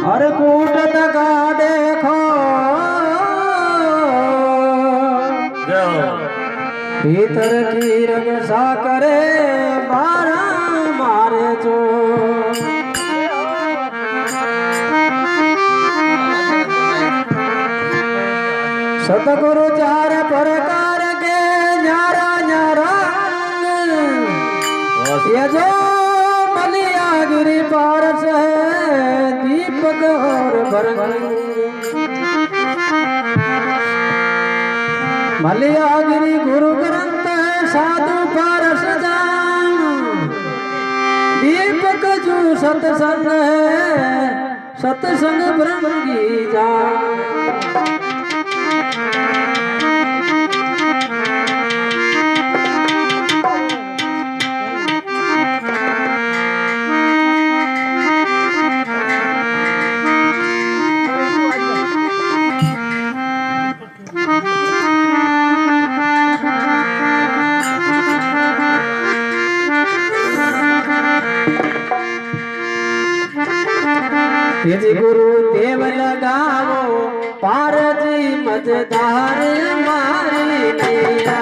अरे कूटत का देखो भीतर की रगसा करे बारा मारे जो सतगुरु चार प्रकार के न्यारा न्यारा ये जो मलिया गिरी पारस है दीपक और भरंगी मलियागिरी गुरु ग्रंथ है साधु पारस जान दीपक जो सत्संग है सत्संग ब्रह्मी जान तेज गुरु देव लगावो पार जी मजदार मारी नैया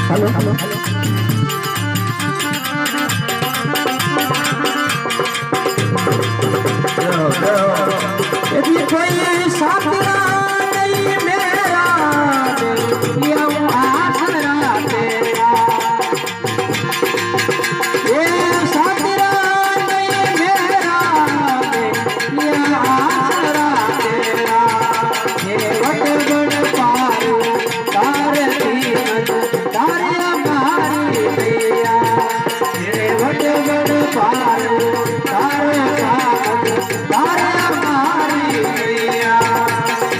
हेलो हेलो यदि कोई साथरा नहीं मेरा ये आसरा तेरा ये साथरा नहीं मेरा ये आसरा तेरा ये वट बड़ पारू तारे तीन तारे हमारी भैया ये वट बड़ पारू तारे तारे हमारी भैया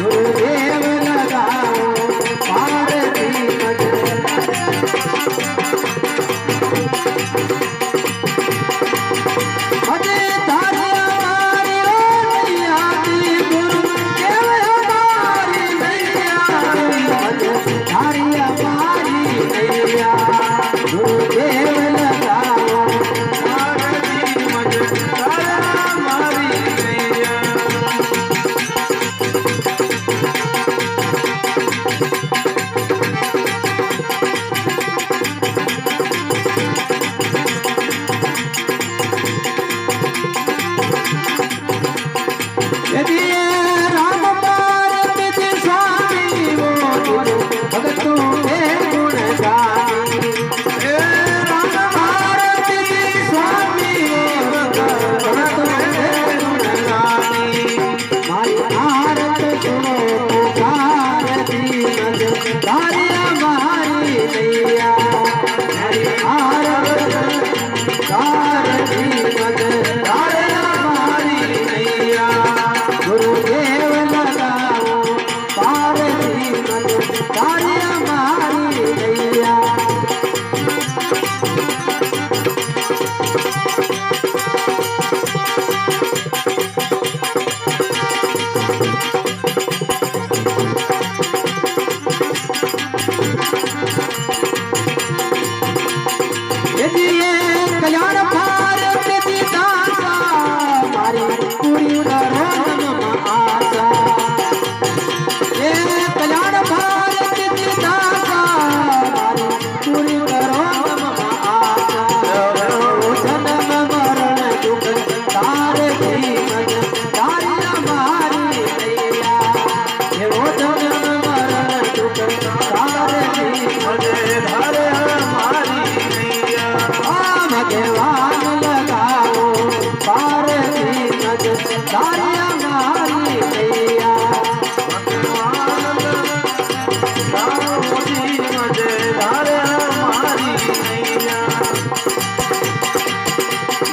गुरुदेव लगाओ पार अरे तारे हमारी भैया गुरुदेव हमारी भैया तारे हमारी भैया गुरुदेव लगाओ तारे हमारी भैया यदि राम पार्वती स्वामी वो भगतों के गुण गाई राम पार्वती स्वामी भगतों के गुण गाई मारी भारत सुनो पुकारती मज तारी हमारी नैया हरी भारत कारती मज तारी हमारी नैया गुरुदेव लगाओ पारती मज तारी हमारी नैया यदि ये कल्याण भारती दासा हमारी पूरी करो नम आशा ये कल्याण भारती दासा हमारी पूरी करो नम आशा जन्म मरण दुख तारे जीवन तारी हमारी नैया ये वो जन्म मरण दुख तारे जीवन तारे हमारी नैया भगवान लगाओ पारती मज तारी हमारी नैया भगवान लगाओ मज तारी हमारी नैया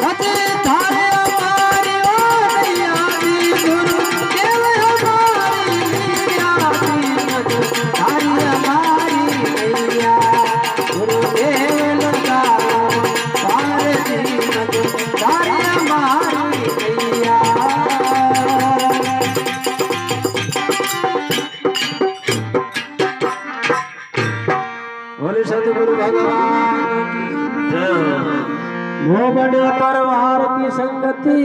भजे तारे हमारी नैया गुरु देव हमारी नैया मज तारी हमारी नैया गुरुदेव लगाओ पारती मज तारी हमारी नैया बोले सतगुरु भगवान वो बड़े परिवार की संगति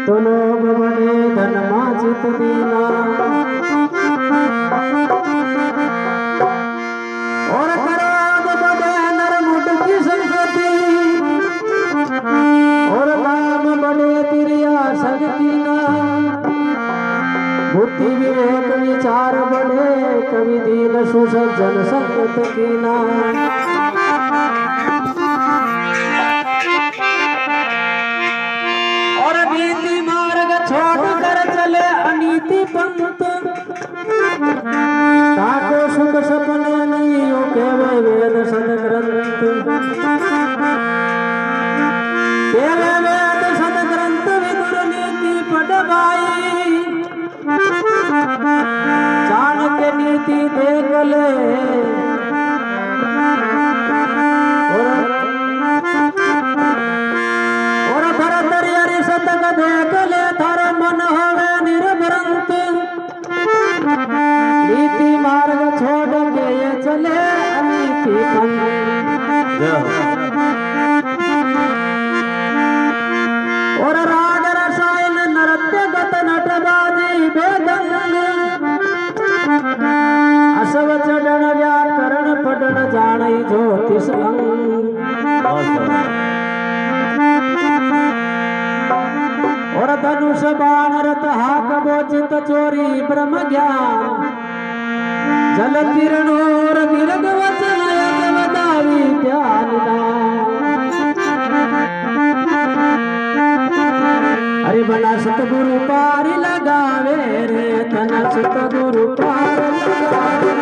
तो लोग बड़े धन माचित दीना और कराग बड़े नरमुट की संगति और काम बड़े तिरिया सगतीना बुद्धि विवेक विचार बड़े कवि दीन सुसज्जन संगत कीना और नीति मार्ग छोड़ कर चले अनीति पंथ ताको सुख सपने नहीं हो केवे वेद सदग्रंथ केवे वेद सदग्रंथ विदुर नीति पढ़वाई चाणक्य नीति देख ले और भरतरियरि शतक देख ले धर मन होवे निर्भ्रंत नीति मार्ग छोड़ के ये चले अनीति और राग रसायन नृत्य गत नटबाजी बेदंग असव चढ़न व्याकरण पढ़न जान धनुष बाण रथ हाक बोचित चोरी ब्रह्म ज्ञान जल किरणोर दीर्घ वचन बतावी ध्यान हरि बना सतगुरु पारी लगावे रे तना सतगुरु पार लगावे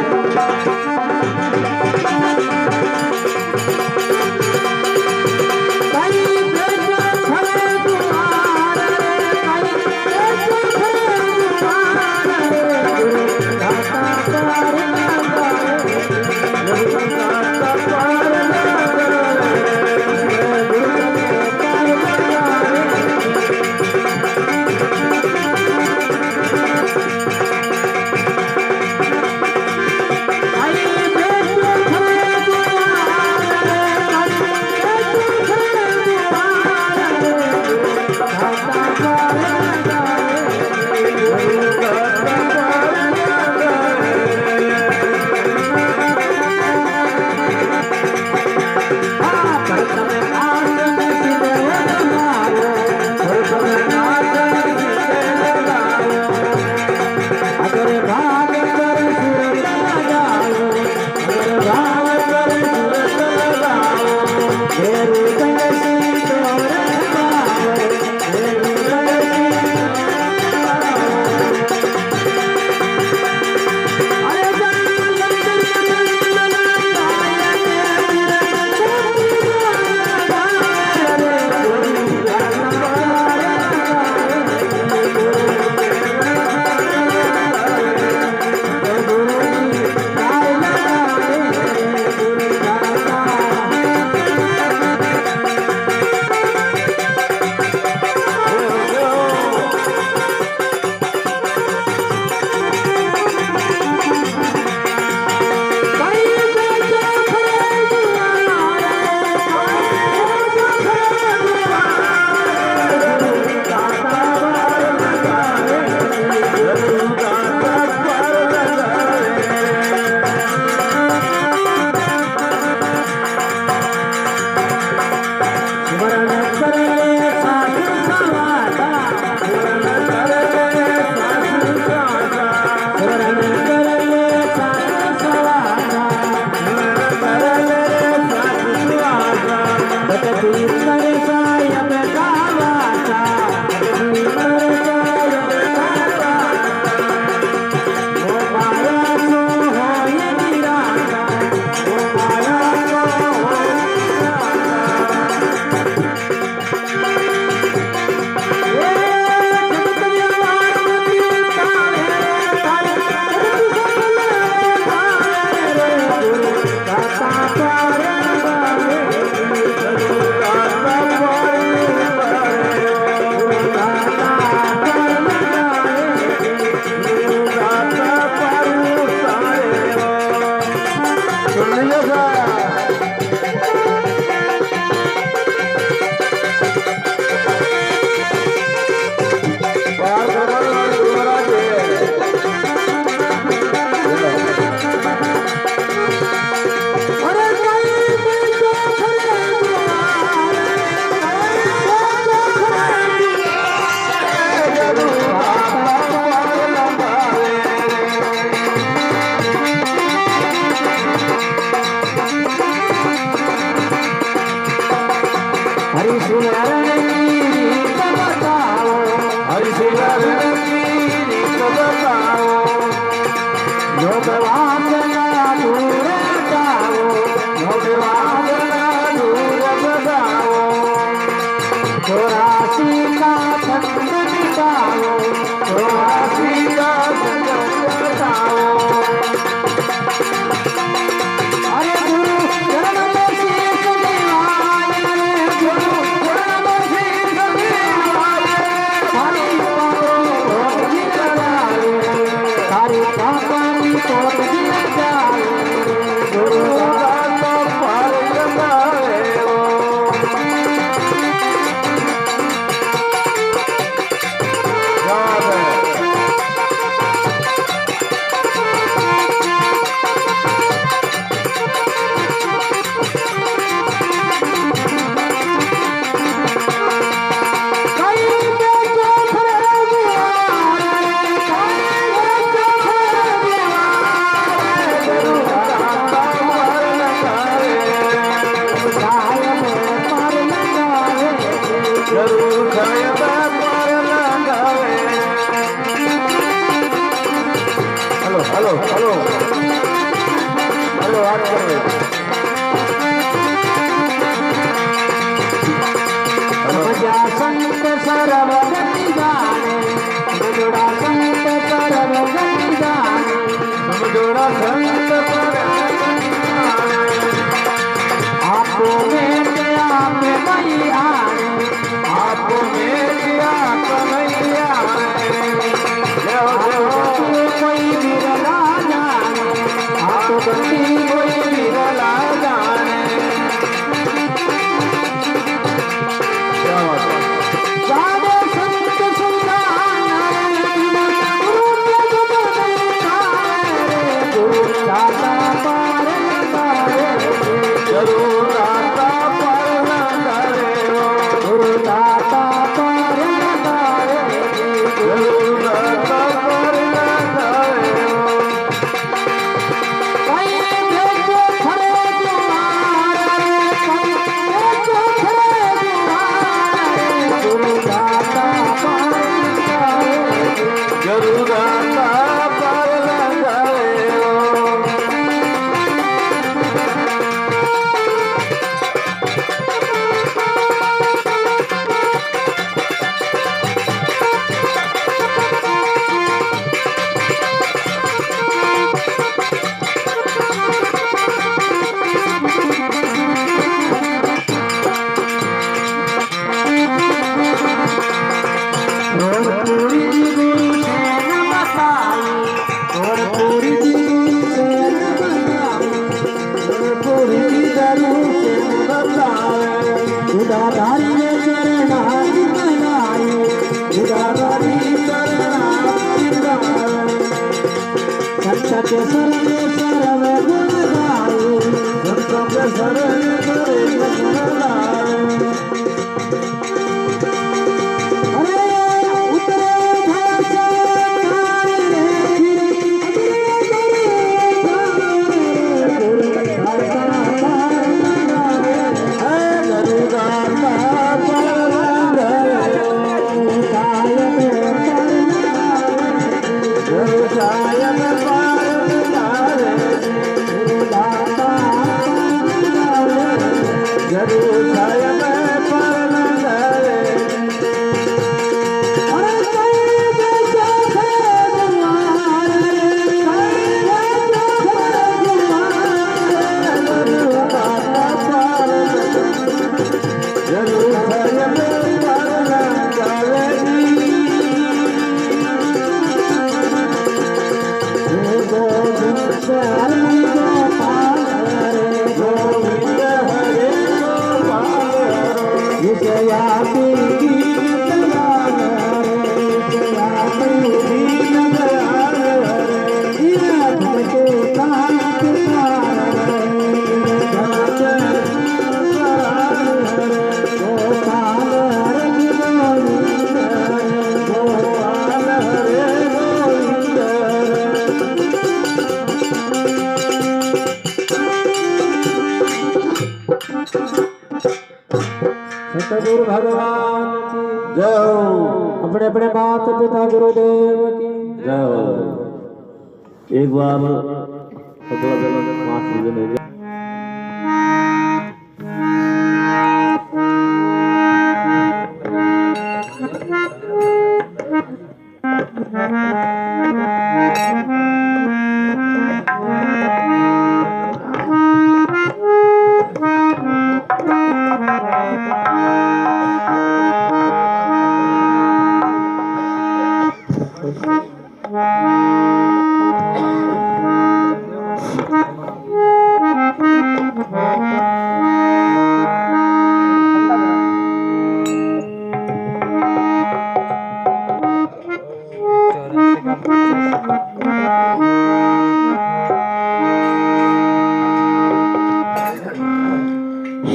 संत सर्वगति जाने समझोड़ा संत सर्वगति जाने समझोड़ा संत आपको मेरे आप नहीं आने आपको मेरे आप नहीं आने कोई विरला जाने आपको गति कोई विरला जाने सतगुरु भगवान की जय हो। अपने अपने माता पिता गुरुदेव की जय हो। एक बार माफ कीजिए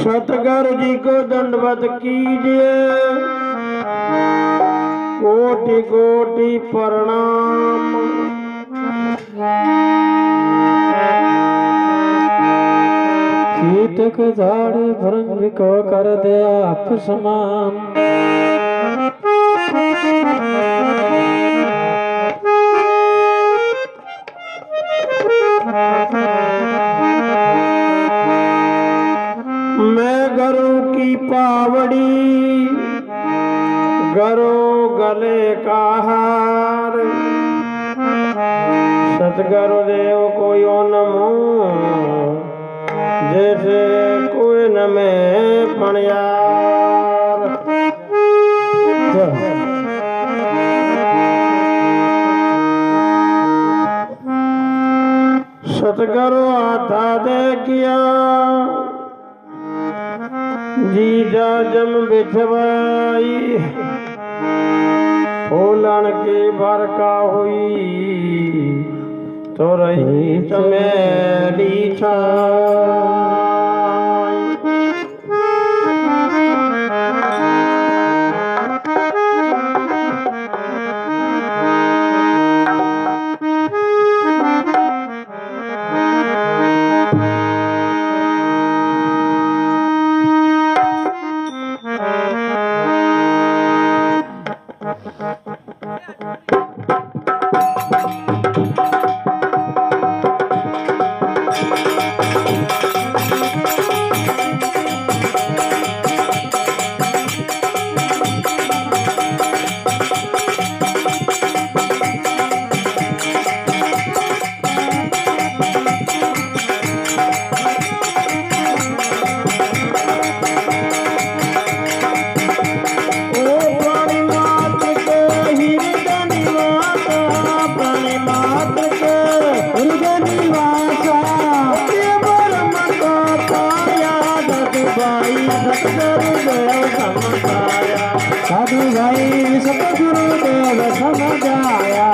सतगुरु जी को दंडवत कीजिए, कोटि कोटि प्रणाम। कीटक झाड़ भृंग को कर दे आप समान। की पावड़ी गरो गले का हार सतगुरुदेव को यो नमो जैसे कोई न में फणियार सतगुरु आता दे किया जीजा जम बिछवाई फूलन की बरका हुई तो रही चमेली छाई साधु भाई सतगुरुदेव समझाया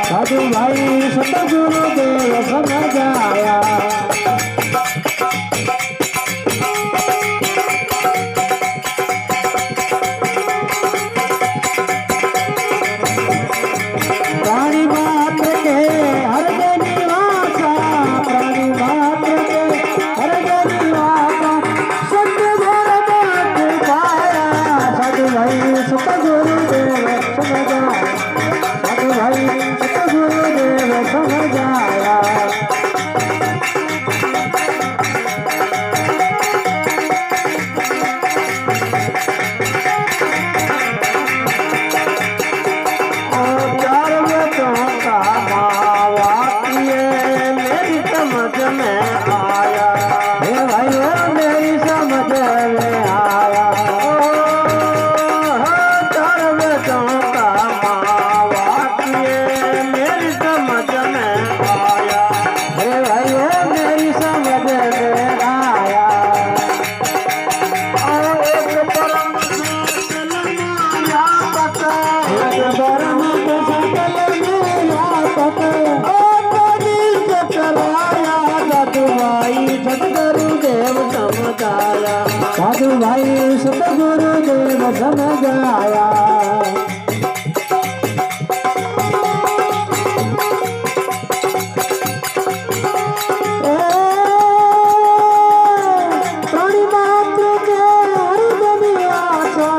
साधु भाई सतगुरुदेव समझाया प्राणी मात्र के हर निवासा प्राणी मात्र के हर निवासा सतगुर बात पाया साधु भाई सतगुरुदेव समझाया साधु भाई सतगुरुदेव समझाया साधु भाई सतगुरुदेव समझाया प्राणी मात्र के हर निवासा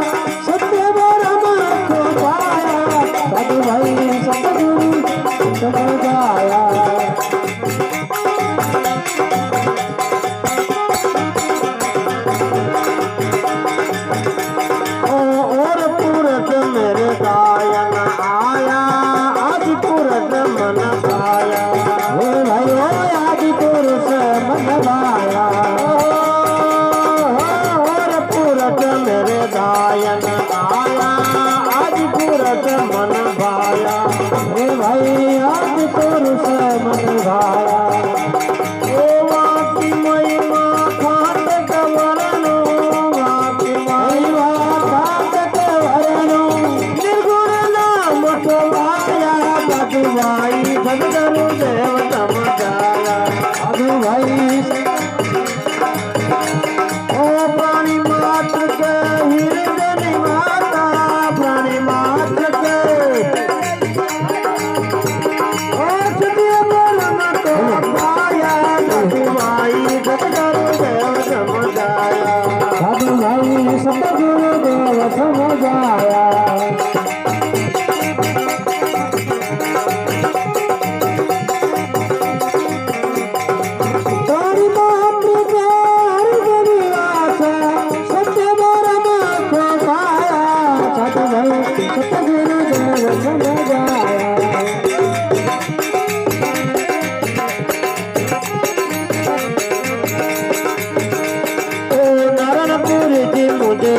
सत्य ब्रह्म को पाया साधु भाई सतगुरु समझाया मन पाया हे भाई हे भाई आज तो रुसा मन भाया ओ वाकी महिमा खाट के वरनो वाकी महिमा खाट के वरनो निर्गुण नाम ठोवाया साधु भाई सदगुरु देव समझाया साधु भाई ओ प्राणी मात्र के हृदय निवासा प्राणी मात्र के ओ सत्य बोलम तो पाया साधु भाई सतगुरु देव समझाया साधु भाई सतगुरु देव समझाया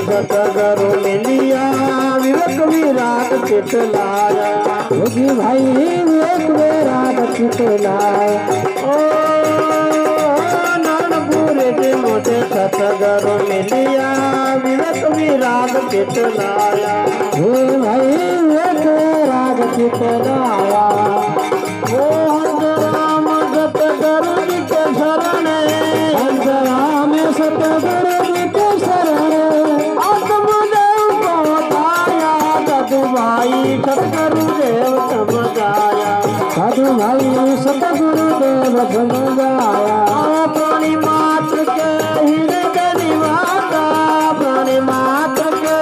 सतगुरु मिलिया विवेक विराट चित लाया योगी भाई विवेक विराट चित लाया ओ नानपुर जी मुझे सतगुरु मिलिया विवेक विराट चित लाया हे भाई विवेक विराट चित लाया ओ हंस राम सतगुरु जी के शरण हंस राम सतगुरु जी के शरण भाई सतगुरु देव समझाया साधु भाई सतगुरु देव समझाया प्राणी मात्र के हृदय निवासा प्राणी मात्र के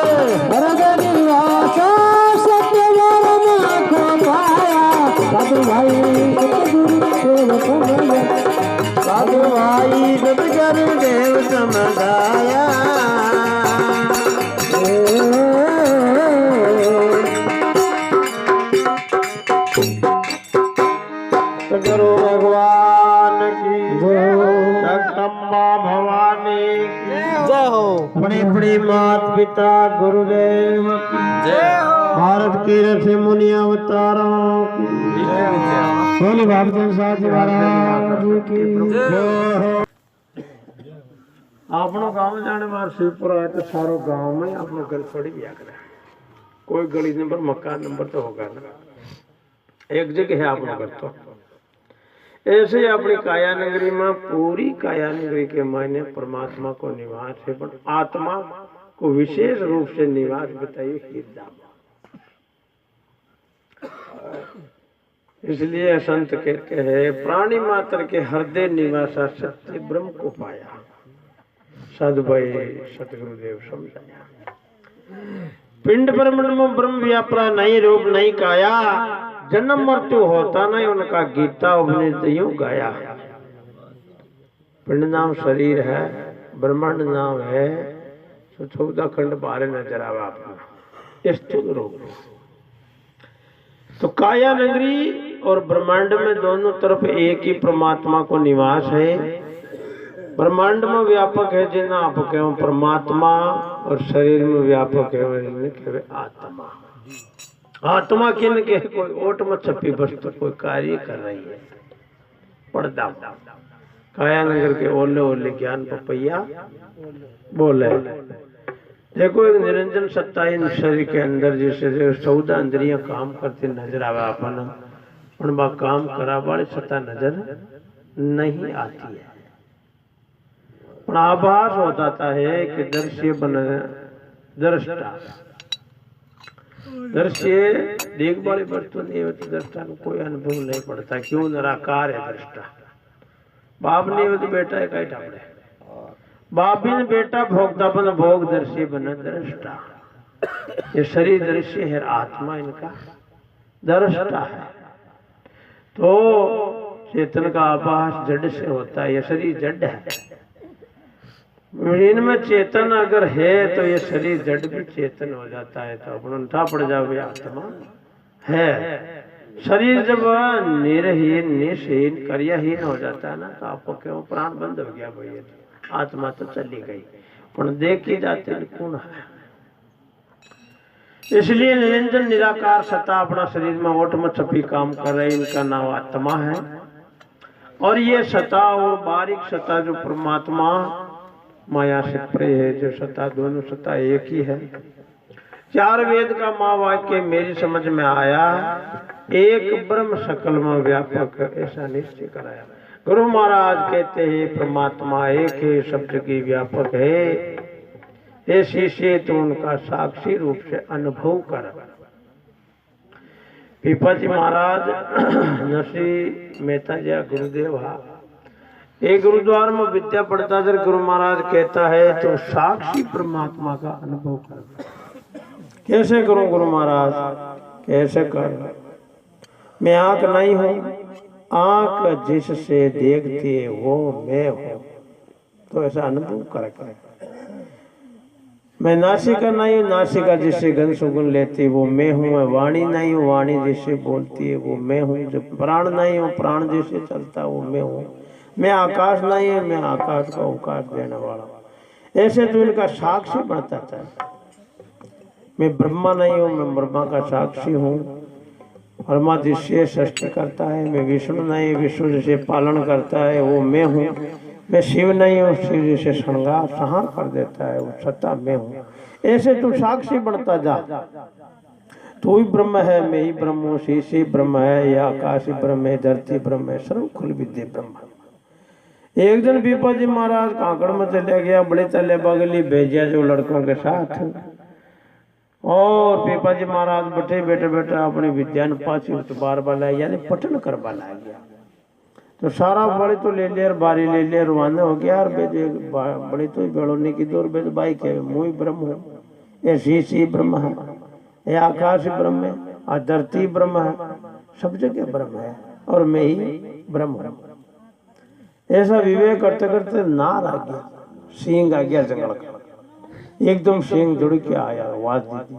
हृदय निवासा सत्य वरम को पाया साधु भाई सतगुरु देव समझाया साधु भाई सतगुरु देव समझाया गुरु भगवान की जगदम्बा भवानी की जय हो। बड़े बड़े मात पिता गुरुदेव की जय हो। भारत के ऋषि मुनि अवतारों की जय हो। बोले भागवत साथी महाराज की जय हो। आपनो गांव जाने बार शिवपुरा है तो सारो गांव में आपनो घर थोड़ी भी आकर कोई गली नंबर मकान नंबर तो होगा ना, एक जगह है आपनो घर तो ऐसे ही अपनी काया नगरी में पूरी काया नगरी के मायने परमात्मा को निवास है, पर आत्मा को विशेष रूप से निवास बताइए हृदय। इसलिए संत कहते हैं प्राणी मात्र के हृदय निवासा सत्य ब्रह्म को पाया साधु भाई सतगुरुदेव समझाया। पिंड ब्रह्मांड में ब्रह्म व्यापरा नहीं रूप नहीं काया जन्म मृत्यु होता नहीं उनका गीता उपनिषद यूं गाया। पिंड नाम शरीर है, ब्रह्मांड नाम है, तो 14 खंड बारे नजर आवा अपना स्थूल रूप। तो काया नगरी और ब्रह्मांड में दोनों तरफ एक ही परमात्मा को निवास है। ब्रह्मांड में व्यापक है जिन्हें आप कहो परमात्मा, और शरीर में व्यापक है आत्मा। आत्मा किन के कोई ओट में छपी वस्तु कोई कार्य कर रही है पर्दा। काया नगर के ओले ओले ज्ञान पपैया बोले। देखो एक निरंजन सत्ता इन शरीर के अंदर जैसे 14 इंद्रियां काम करती नजर आवे अपन बा काम करा वाली सत्ता नजर नहीं आती है। पर आभास हो जाता है कि दृश्य बन दृष्टा दृश्य देख वाली वस्तु नहीं होती, दृष्टा को कोई अनुभव नहीं पड़ता। क्यों निराकार है दृष्टा। बाप नहीं हो तो बेटा है कई ठापड़े, बाप भी बेटा भोगता बन भोग दृश्य बन दृष्टा। ये शरीर दृश्य है, आत्मा इनका दृष्टा है। तो चेतन का आभास जड़ से होता है, ये शरीर जड़ है। इनमें चेतन अगर है तो ये शरीर जड़ भी चेतन हो जाता है। तो अपन उठा पड़ जाओ आत्मा है। शरीर जब निरहीन निशहीन क्रियाहीन हो जाता है ना, तो आपको क्यों प्राण बंद हो गया भैया, आत्मा तो चली गई। पर देखी जाते कौन है इसलिए निरंजन निराकार सत्ता अपना शरीर में ओट में छपी काम कर रहे, इनका नाम आत्मा है। और ये सत्ता और बारीक सत्ता जो परमात्मा माया से परे है, जो सत्ता, दोनों सत्ता एक ही है। चार वेद का महावाक्य मेरी समझ में आया, एक ब्रह्म सकल में व्यापक, ऐसा निश्चय कराया। गुरु महाराज कहते हैं परमात्मा एक है, सब जगह व्यापक है, ऐसी से तो उनका साक्षी रूप से अनुभव कर। पीपाजी महाराज नरसिंह मेहता जी गुरुदेव एक गुरुद्वार में विद्या पढ़ता जब गुरु महाराज कहता है तो साक्षी परमात्मा का अनुभव कर। कैसे करूं गुरु महाराज, कैसे कर? मैं आंख नहीं हूं, आंख जिससे देखती है वो मैं हूं, तो ऐसा अनुभव कर। मैं नासिका नहीं हूँ, नासिका जिससे गंध सुगंध लेती वो मैं हूँ। मैं वाणी नहीं हूँ, वाणी जिससे बोलती है वो मैं हूँ। जो प्राण नहीं हूँ, प्राण जिससे चलता वो मैं हूँ। मैं आकाश नहीं है, मैं आकाश का अवकाश देने वाला। ऐसे तो इनका साक्षी बनता था। मैं ब्रह्मा नहीं हूँ, मैं ब्रह्मा का साक्षी हूँ। ब्रह्मा जिससे सृष्टि करता है। मैं विष्णु नहीं, विष्णु जिसे पालन करता है वो मैं हूँ। मैं शिव नहीं हूँ, शिव जिसे श्रृंगार संहार कर देता है वो सत्ता मैं हूँ। ऐसे तू साक्षी बनता जा। तू ही ब्रह्म है, मैं ही ब्रह्म हूँ, शीशी ब्रह्म है, यह आकाश ब्रह्म है, धरती ब्रह्म है, सर्व खुल विद्य ब्रह्म। एक दिन पीपाजी महाराज कांकड़ में चले गया, बड़े तले बगली भेजिया जो लड़कों के साथ। और पीपाजी महाराज बैठे बैठे बैठे अपनी विद्या पाची उतबार वाला यानी पठन करवा ला गया। तो सारा बड़े तो ले लिया, बारी ले लिया, रवाना हो गया। और बड़ी तो बेड़ोने की दूर बेद बाई के मुँह ब्रह्म हूँ, ये शीशी ब्रह्म है, ये आकाश ब्रह्म है, और धरती ब्रह्म है, सब जगह ब्रह्म है, और मैं ही ब्रह्म हूँ। ऐसा विवेक करते करते नार आ गया, सिंह आ गया जंगल का। एकदम सिंह जुड़ के आया, आवाज दी।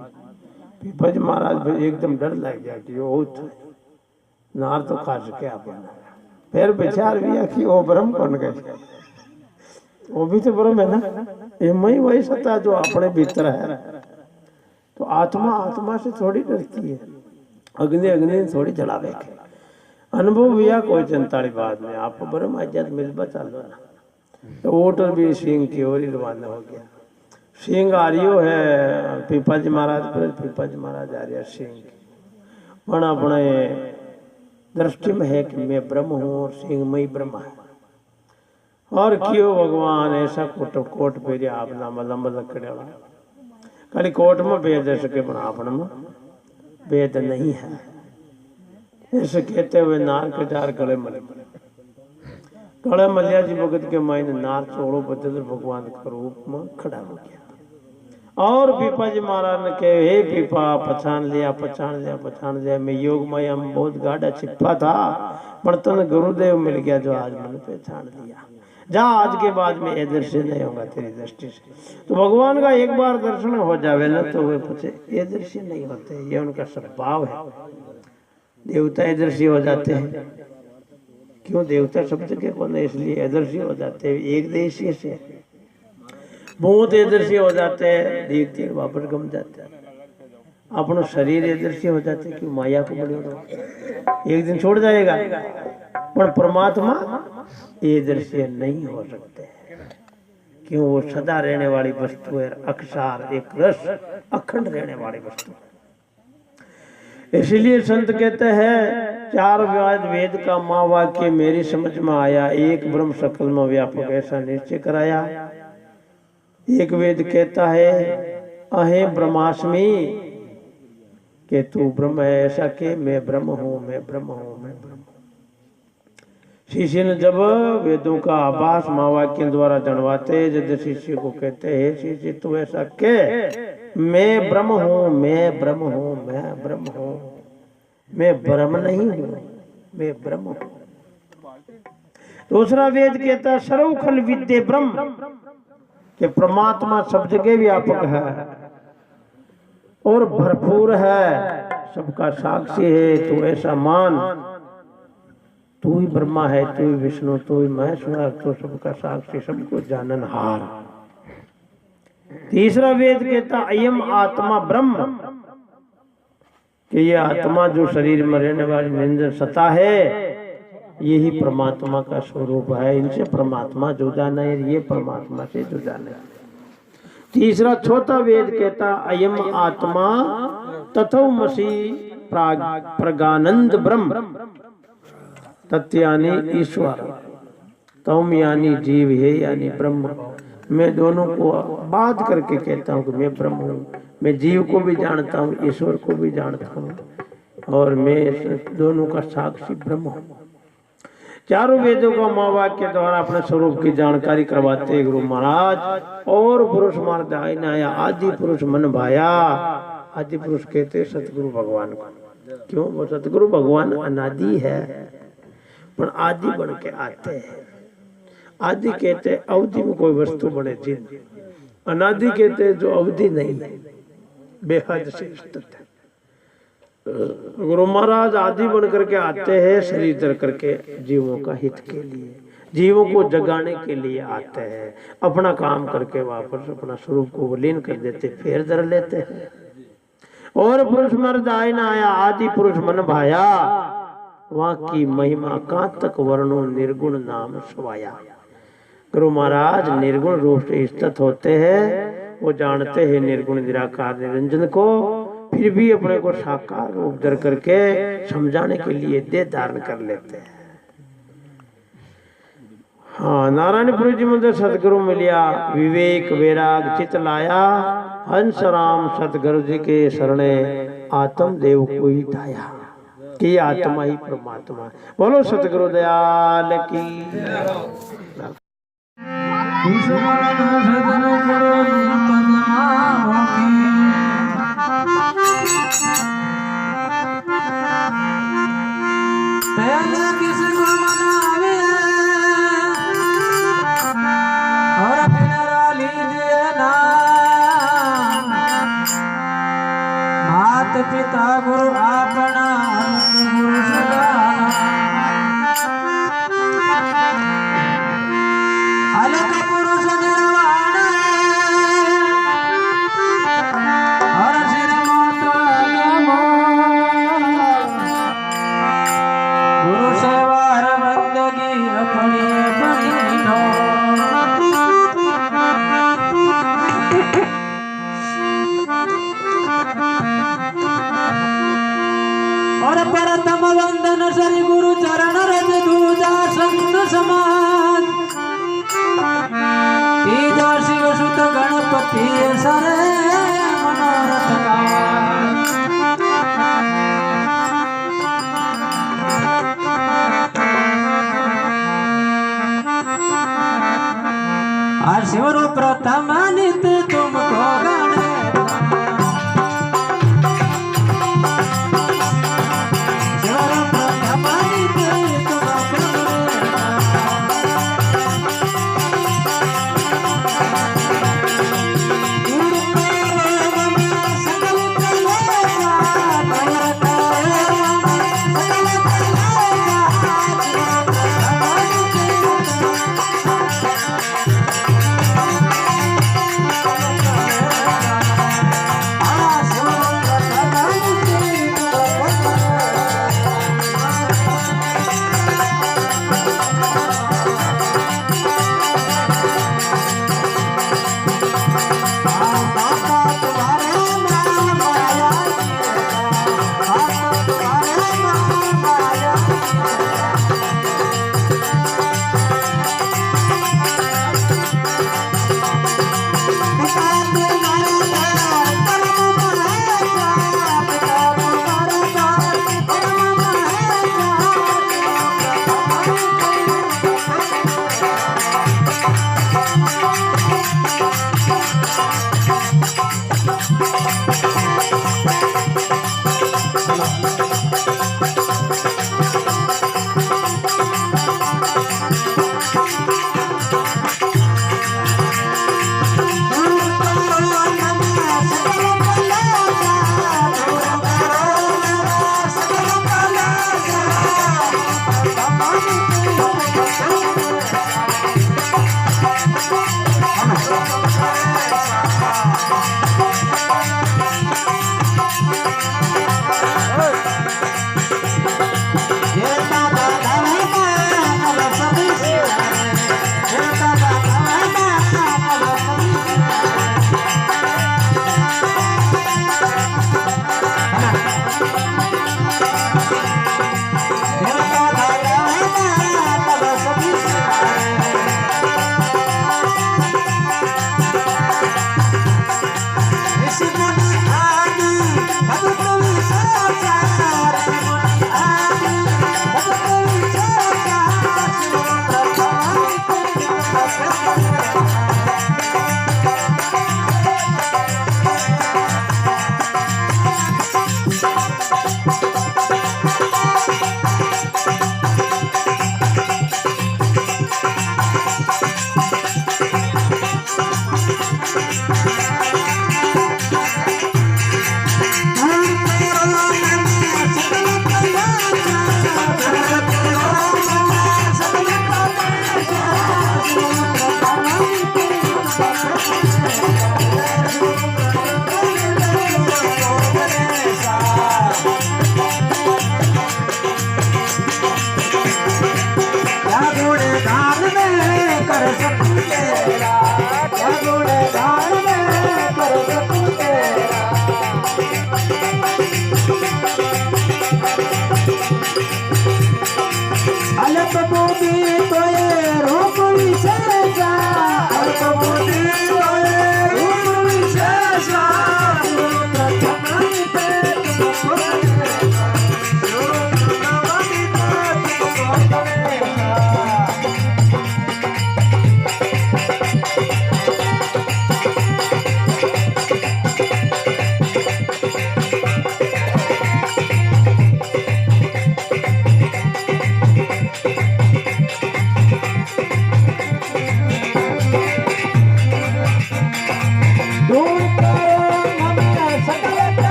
पीपाजी महाराज एकदम डर लग गया कि वो नार तो खा सके अपना। फिर विचार भी कि वो ब्रह्म कौन गए, वो भी तो ब्रह्म है ना, ये मैं वही सत्ता जो अपने भीतर है। तो आत्मा आत्मा से थोड़ी डरती है, अग्नि अग्नि थोड़ी जलावे के। अनुभव हुआ कोई 44 बाद में आपको ब्रह्म आजाद मिलबा चालो ना। तो वोटर भी सिंह की ओर ही रवाना हो गया। सिंह आ रही है पीपाजी महाराज पर, पीपाजी महाराज आ रहा सिंह मन अपने दृष्टि में है कि मैं ब्रह्म हूँ और सिंह मई ब्रह्म है। और क्यों भगवान ऐसा कोट पेरिया आप नाम लंबा लकड़े खाली कोट में भेद सके बना अपन में भेद नहीं है। ऐसे कहते हुए नार के चार गले मले। गले मलिया जी भगत के मायने नार चोड़ो बदल भगवान के रूप में खड़ा हो गया। और पीपाजी महाराज ने कहे हे पीपा पहचान लिया पहचान लिया पहचान लिया, मैं योग माया में बहुत गाढ़ा छिपा था, पर तन गुरुदेव मिल गया जो आज मैंने पहचान लिया। जा आज के बाद में ये दृश्य नहीं होगा तेरी दृष्टि से। तो भगवान का एक बार दर्शन हो जावे ना तो वे पूछे ये दृश्य नहीं होते, ये उनका स्वभाव है। देवता ये दृश्य हो जाते हैं, क्यों देवता सब जगह को नहीं, इसलिए एदर्शी हो जाते हैं। एक देशी से बहुत एदर्शी हो जाते हैं, देखते वापस गम जाते हैं। अपना शरीर एदर्शी हो जाते हैं, क्यों माया को बड़े एक दिन छोड़ जाएगा। पर परमात्मा एदर्शी नहीं हो सकते, क्यों वो सदा रहने वाली वस्तु है, अक्षर एक रस अखंड रहने वाली वस्तु। इसलिए संत कहते हैं चार वेद का महावाक्य मेरी समझ में आया, एक ब्रह्म सकल में व्यापक ऐसा निश्चय कराया। एक वेद कहता है अहे ब्रह्मास्मि के तू ब्रह्म है, ऐसा के मैं ब्रह्म हूँ मैं ब्रह्म हूँ मैं ब्रह्म। शिष्य ने जब वेदों का आभास महावाक्य द्वारा जनवाते जब शिष्य को कहते हैं शिष्य तू ऐसा के मैं ब्रह्म हूँ मैं ब्रह्म हूँ मैं ब्रह्म हूँ, मैं ब्रह्म नहीं हूँ मैं ब्रह्म हूँ। दूसरा वेद कहता है सर्वखल विद्य ब्रह्म, कि परमात्मा सब जगह व्यापक है और भरपूर है, सबका साक्षी है। तू ऐसा मान, तू ही ब्रह्मा है, तू ही विष्णु, तू ही महेश्वर, तू सबका साक्षी, सबको जाननहार। तीसरा वेद कहता अयम आत्मा ब्रह्म, कि ये आत्मा जो शरीर में रहने वाली निरंजन सत्ता है, यही परमात्मा का स्वरूप है। इनसे परमात्मा जुदा नहीं, ये परमात्मा से जुदा नहीं। तीसरा चौथा वेद कहता अयम आत्मा तथोमसि प्रगानंद ब्रह्म, तत् यानी ईश्वर, तम यानी जीव है यानी ब्रह्म। मैं दोनों को बात करके कहता हूँ कि मैं ब्रह्म हूँ। मैं जीव को भी जानता हूँ, ईश्वर को भी जानता हूँ, और मैं दोनों का साक्षी ब्रह्म हूँ। चारों वेदों का महावाक्य के द्वारा अपने स्वरूप की जानकारी करवाते गुरु महाराज। और पुरुष मार्ग आया आदि पुरुष मन भाया। आदि पुरुष कहते सतगुरु भगवान को। क्यों? वो सतगुरु भगवान अनादि है, पर आदि बन के आते हैं। आदि कहते अवधि में कोई वस्तु बने जिन, अनादि कहते जो अवधि नहीं है, बेहद श्रेष्ठ है। गुरु महाराज आदि बन करके आते हैं, शरीर धर करके जीवों का हित के लिए, जीवों को जगाने के लिए आते हैं। अपना काम करके वापस अपना स्वरूप को लीन कर देते, फिर धर लेते हैं। और पुरुष मर्द आए ना आया आदि पुरुष मन भाया, वहां की महिमा कहां तक वर्णो निर्गुण नाम सवाया। गुरु महाराज निर्गुण रूप से स्थित होते हैं, वो जानते हैं निर्गुण निराकार निरंजन को, फिर भी अपने को साकार रूप धर करके समझाने के लिए देह धारण कर लेते हैं। हाँ, नारायणपुर जी मंदिर सतगुरु मिलिया, विवेक वैराग चित लाया, हंस राम सतगुरु जी के शरणे आत्म देव को ही धाया। कि आत्मा ही परमात्मा। बोलो सतगुरु दयाल की। पिता गुरु आपना गुरु सदाना, अलग पुरुष निर्वाण और सिर मोत गुरु सेवार बंदगी अपनी अपनी ढो। और परतम वंदन श्री गुरु चरण रज दूजा संत समाज, तीजा शिव सुत गणपति सरे मनोरथ का। शिव प्रथम नित्य